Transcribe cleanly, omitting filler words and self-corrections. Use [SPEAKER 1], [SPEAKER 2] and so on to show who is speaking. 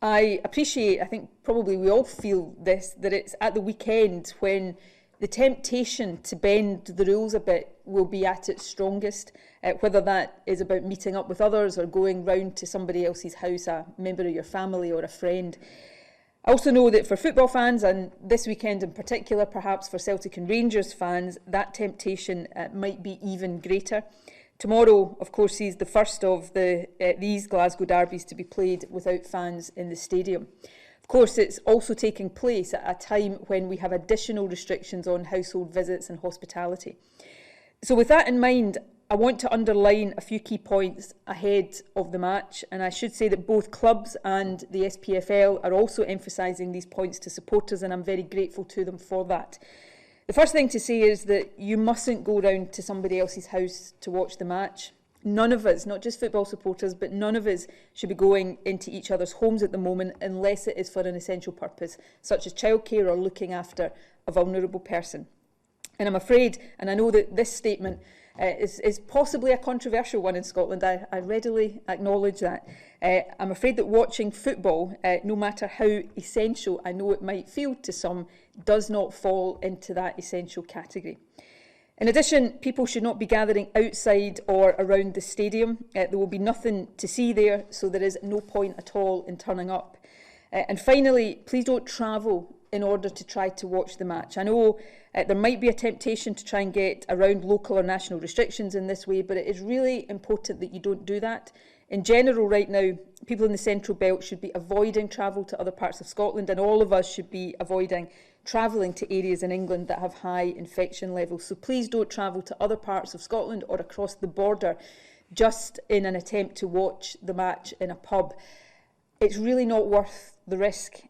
[SPEAKER 1] I appreciate, I think probably we all feel this, that it's at the weekend when the temptation to bend the rules a bit will be at its strongest, whether that is about meeting up with others or going round to somebody else's house, a member of your family or a friend. I also know that for football fans, and this weekend in particular, perhaps for Celtic and Rangers fans, that temptation might be even greater. Tomorrow, of course, sees the first of these Glasgow derbies to be played without fans in the stadium. Of course, it's also taking place at a time when we have additional restrictions on household visits and hospitality. So with that in mind, I want to underline a few key points ahead of the match, and I should say that both clubs and the SPFL are also emphasising these points to supporters, and I'm very grateful to them for that. The first thing to say is that you mustn't go round to somebody else's house to watch the match. None of us, not just football supporters, but none of us should be going into each other's homes at the moment unless it is for an essential purpose, such as childcare or looking after a vulnerable person. And I'm afraid, and I know that this statement is possibly a controversial one in Scotland, I readily acknowledge that. I'm afraid that watching football, no matter how essential I know it might feel to some, does not fall into that essential category. In addition, people should not be gathering outside or around the stadium. There will be nothing to see there, so there is no point at all in turning up. And finally, please don't travel in order to try to watch the match. I know there might be a temptation to try and get around local or national restrictions in this way, but it is really important that you don't do that. In general, right now, people in the Central Belt should be avoiding travel to other parts of Scotland, and all of us should be avoiding travelling to areas in England that have high infection levels. So please don't travel to other parts of Scotland or across the border just in an attempt to watch the match in a pub. It's really not worth the risk.